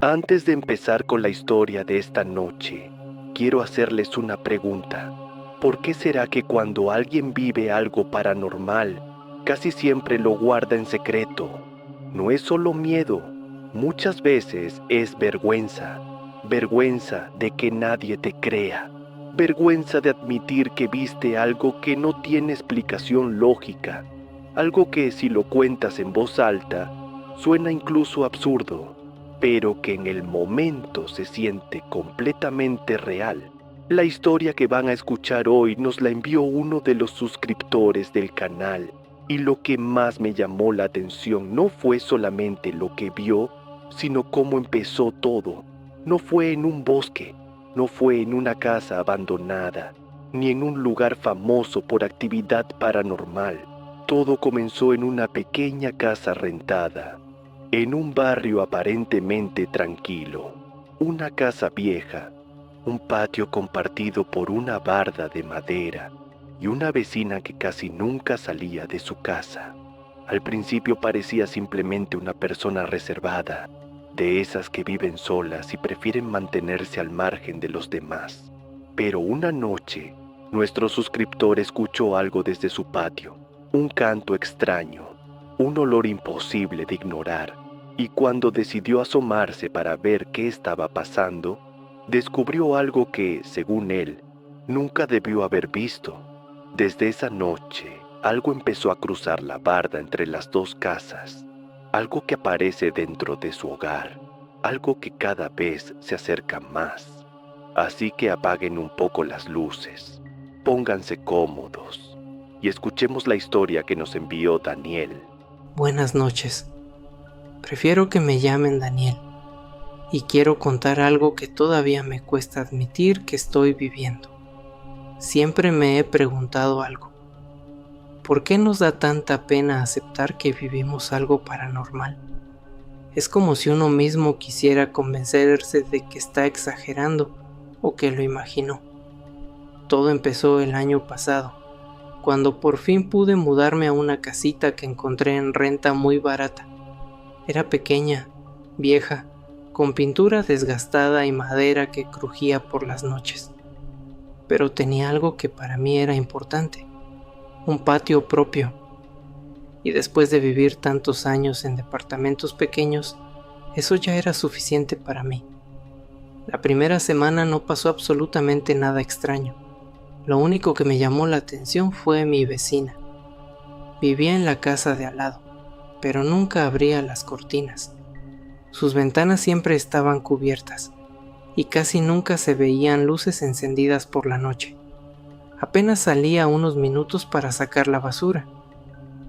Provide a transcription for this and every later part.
Antes de empezar con la historia de esta noche, quiero hacerles una pregunta. ¿Por qué será que cuando alguien vive algo paranormal, casi siempre lo guarda en secreto? No es solo miedo, muchas veces es vergüenza. Vergüenza de que nadie te crea. Vergüenza de admitir que viste algo que no tiene explicación lógica. Algo que si lo cuentas en voz alta, suena incluso absurdo, pero que en el momento se siente completamente real. La historia que van a escuchar hoy nos la envió uno de los suscriptores del canal, y lo que más me llamó la atención no fue solamente lo que vio, sino cómo empezó todo. No fue en un bosque, no fue en una casa abandonada, ni en un lugar famoso por actividad paranormal. Todo comenzó en una pequeña casa rentada, en un barrio aparentemente tranquilo. Una casa vieja, un patio compartido por una barda de madera y una vecina que casi nunca salía de su casa. Al principio parecía simplemente una persona reservada, de esas que viven solas y prefieren mantenerse al margen de los demás. Pero una noche, nuestro suscriptor escuchó algo desde su patio, un canto extraño, un olor imposible de ignorar, y cuando decidió asomarse para ver qué estaba pasando, descubrió algo que, según él, nunca debió haber visto. Desde esa noche, algo empezó a cruzar la barda entre las dos casas, algo que aparece dentro de su hogar, algo que cada vez se acerca más. Así que apaguen un poco las luces, pónganse cómodos y escuchemos la historia que nos envió Daniel. Buenas noches. Prefiero que me llamen Daniel y quiero contar algo que todavía me cuesta admitir que estoy viviendo. Siempre me he preguntado algo. ¿Por qué nos da tanta pena aceptar que vivimos algo paranormal? Es como si uno mismo quisiera convencerse de que está exagerando o que lo imaginó. Todo empezó el año pasado, cuando por fin pude mudarme a una casita que encontré en renta muy barata. Era pequeña, vieja, con pintura desgastada y madera que crujía por las noches. Pero tenía algo que para mí era importante, un patio propio. Y después de vivir tantos años en departamentos pequeños, eso ya era suficiente para mí. La primera semana no pasó absolutamente nada extraño. Lo único que me llamó la atención fue mi vecina. Vivía en la casa de al lado, pero nunca abría las cortinas. Sus ventanas siempre estaban cubiertas y casi nunca se veían luces encendidas por la noche. Apenas salía unos minutos para sacar la basura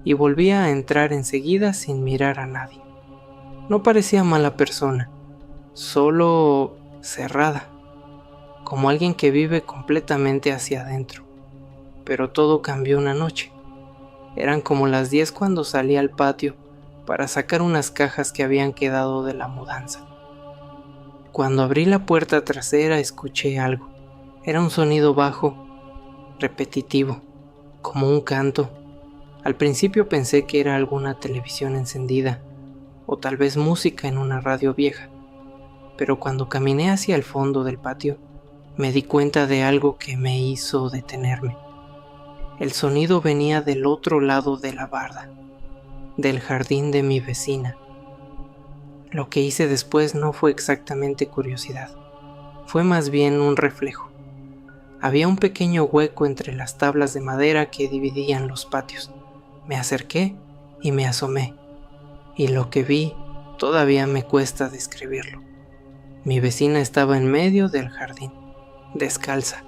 y volvía a entrar enseguida sin mirar a nadie. No parecía mala persona, solo cerrada, como alguien que vive completamente hacia adentro. Pero todo cambió una noche. Eran como las 10 cuando salí al patio para sacar unas cajas que habían quedado de la mudanza. Cuando abrí la puerta trasera escuché algo. Era un sonido bajo, repetitivo, como un canto. Al principio pensé que era alguna televisión encendida, o tal vez música en una radio vieja. Pero cuando caminé hacia el fondo del patio, me di cuenta de algo que me hizo detenerme. El sonido venía del otro lado de la barda, del jardín de mi vecina. Lo que hice después no fue exactamente curiosidad, fue más bien un reflejo. Había un pequeño hueco entre las tablas de madera que dividían los patios. Me acerqué y me asomé, y lo que vi todavía me cuesta describirlo. Mi vecina estaba en medio del jardín, descalza.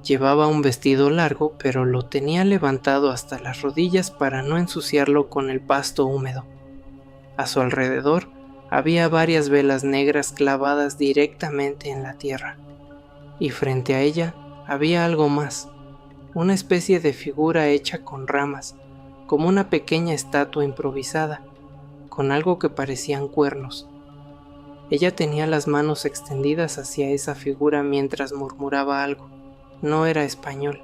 Llevaba un vestido largo, pero lo tenía levantado hasta las rodillas para no ensuciarlo con el pasto húmedo. A su alrededor había varias velas negras clavadas directamente en la tierra, y frente a ella había algo más, una especie de figura hecha con ramas, como una pequeña estatua improvisada, con algo que parecían cuernos. Ella tenía las manos extendidas hacia esa figura mientras murmuraba algo. No era español,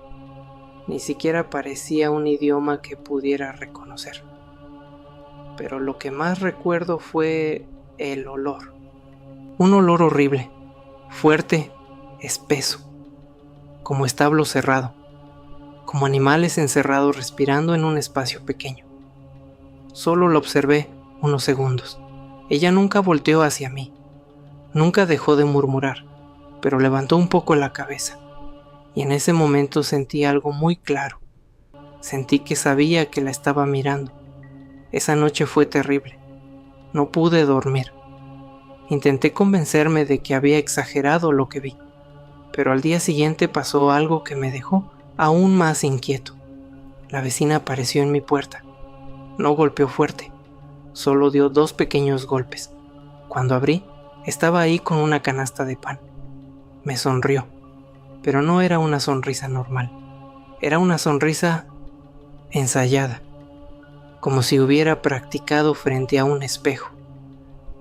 ni siquiera parecía un idioma que pudiera reconocer. Pero lo que más recuerdo fue el olor. Un olor horrible, fuerte, espeso, como establo cerrado, como animales encerrados respirando en un espacio pequeño. Solo la observé unos segundos. Ella nunca volteó hacia mí, nunca dejó de murmurar, pero levantó un poco la cabeza, y en ese momento sentí algo muy claro. Sentí que sabía que la estaba mirando. Esa noche fue terrible. No pude dormir. Intenté convencerme de que había exagerado lo que vi, pero al día siguiente pasó algo que me dejó aún más inquieto. La vecina apareció en mi puerta. No golpeó fuerte, solo dio 2 pequeños golpes. Cuando abrí, estaba ahí con una canasta de pan. Me sonrió, pero no era una sonrisa normal. Era una sonrisa ensayada, como si hubiera practicado frente a un espejo.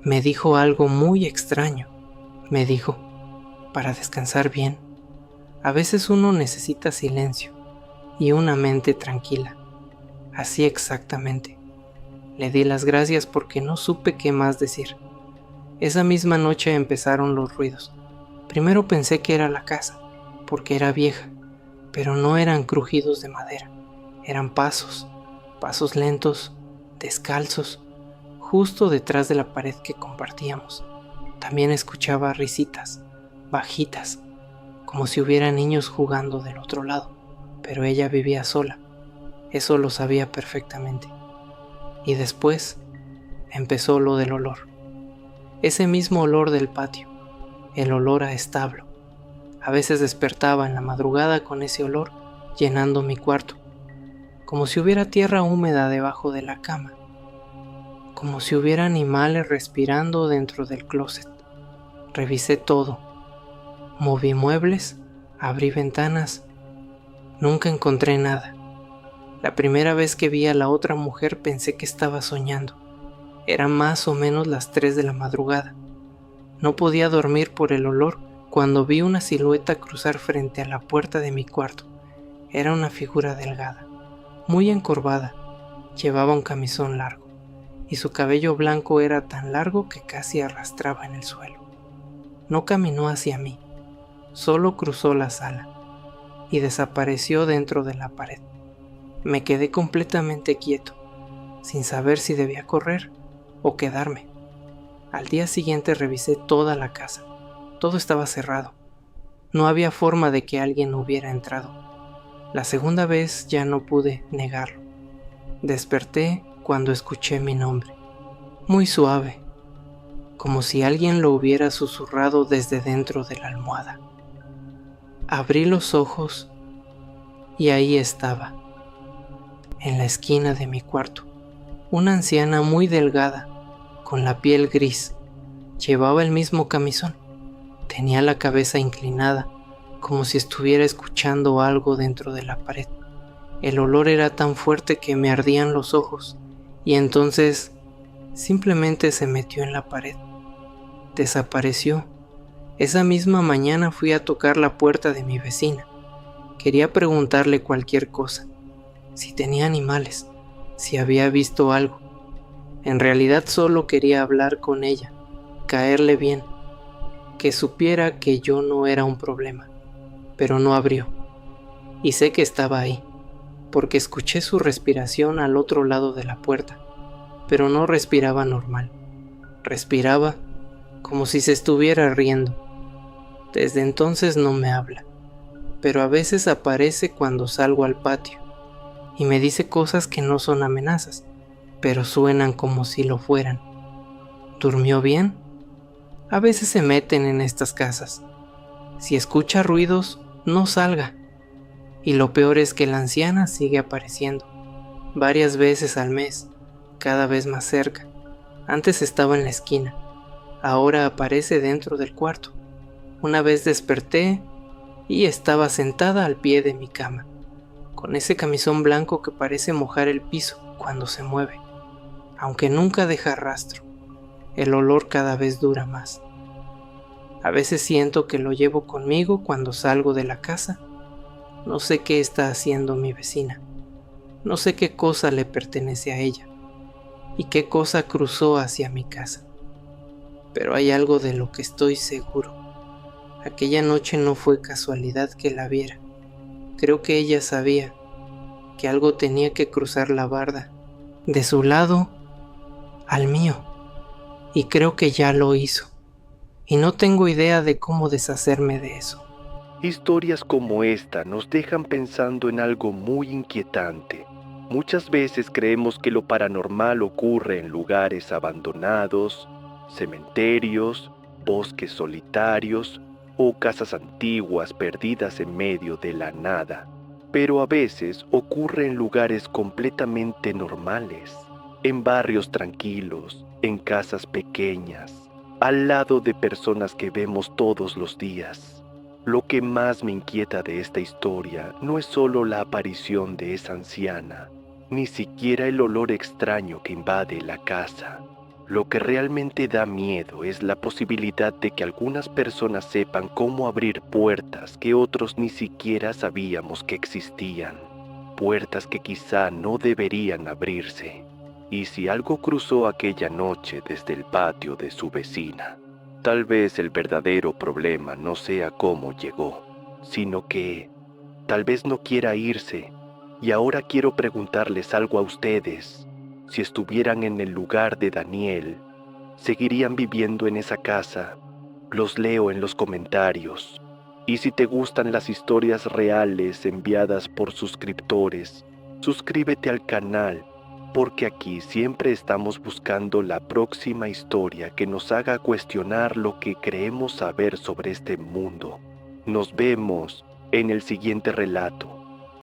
Me dijo algo muy extraño. Me dijo, para descansar bien, a veces uno necesita silencio y una mente tranquila. Así exactamente. Le di las gracias porque no supe qué más decir. Esa misma noche empezaron los ruidos. Primero pensé que era la casa, porque era vieja, pero no eran crujidos de madera. Eran pasos lentos, descalzos, justo detrás de la pared que compartíamos. También escuchaba risitas, bajitas, como si hubiera niños jugando del otro lado, pero ella vivía sola. Eso lo sabía perfectamente. Y después empezó lo del olor. Ese mismo olor del patio, el olor a establo. A veces despertaba en la madrugada con ese olor llenando mi cuarto, como si hubiera tierra húmeda debajo de la cama, como si hubiera animales respirando dentro del closet. Revisé todo, moví muebles, abrí ventanas, nunca encontré nada. La primera vez que vi a la otra mujer pensé que estaba soñando. Eran más o menos las 3 de la madrugada. No podía dormir por el olor cuando vi una silueta cruzar frente a la puerta de mi cuarto. Era una figura delgada, muy encorvada. Llevaba un camisón largo y su cabello blanco era tan largo que casi arrastraba en el suelo. No caminó hacia mí, solo cruzó la sala y desapareció dentro de la pared. Me quedé completamente quieto, sin saber si debía correr o quedarme. Al día siguiente revisé toda la casa. Todo estaba cerrado. No había forma de que alguien hubiera entrado. La segunda vez ya no pude negarlo. Desperté cuando escuché mi nombre, muy suave, como si alguien lo hubiera susurrado desde dentro de la almohada. Abrí los ojos y ahí estaba, en la esquina de mi cuarto, una anciana muy delgada, con la piel gris. Llevaba el mismo camisón. Tenía la cabeza inclinada, como si estuviera escuchando algo dentro de la pared. El olor era tan fuerte que me ardían los ojos, y entonces simplemente se metió en la pared. Desapareció. Esa misma mañana fui a tocar la puerta de mi vecina. Quería preguntarle cualquier cosa, si tenía animales, si había visto algo. En realidad solo quería hablar con ella, caerle bien, que supiera que yo no era un problema, pero no abrió. Y sé que estaba ahí, porque escuché su respiración al otro lado de la puerta, pero no respiraba normal. Respiraba como si se estuviera riendo. Desde entonces no me habla, pero a veces aparece cuando salgo al patio y me dice cosas que no son amenazas, pero suenan como si lo fueran. ¿Durmió bien? A veces se meten en estas casas. Si escucha ruidos, no salga. Y lo peor es que la anciana sigue apareciendo, varias veces al mes, cada vez más cerca. Antes estaba en la esquina, ahora aparece dentro del cuarto. Una vez desperté y estaba sentada al pie de mi cama, con ese camisón blanco que parece mojar el piso cuando se mueve. Aunque nunca deja rastro, el olor cada vez dura más. A veces siento que lo llevo conmigo cuando salgo de la casa. No sé qué está haciendo mi vecina. No sé qué cosa le pertenece a ella y qué cosa cruzó hacia mi casa. pero hay algo de lo que estoy seguro. Aquella noche no fue casualidad que la viera. Creo que ella sabía que algo tenía que cruzar la barda, de su lado al mío, y creo que ya lo hizo. Y no tengo idea de cómo deshacerme de eso. Historias como esta nos dejan pensando en algo muy inquietante. Muchas veces creemos que lo paranormal ocurre en lugares abandonados, cementerios, bosques solitarios o casas antiguas perdidas en medio de la nada. Pero a veces ocurre en lugares completamente normales, en barrios tranquilos, en casas pequeñas, al lado de personas que vemos todos los días. Lo que más me inquieta de esta historia no es solo la aparición de esa anciana, ni siquiera el olor extraño que invade la casa. Lo que realmente da miedo es la posibilidad de que algunas personas sepan cómo abrir puertas que otros ni siquiera sabíamos que existían. Puertas que quizá no deberían abrirse. Y si algo cruzó aquella noche desde el patio de su vecina, tal vez el verdadero problema no sea cómo llegó, sino que tal vez no quiera irse. Y ahora quiero preguntarles algo a ustedes. Si estuvieran en el lugar de Daniel, ¿seguirían viviendo en esa casa? Los leo en los comentarios. Y si te gustan las historias reales enviadas por suscriptores, suscríbete al canal, porque aquí siempre estamos buscando la próxima historia que nos haga cuestionar lo que creemos saber sobre este mundo. Nos vemos en el siguiente relato.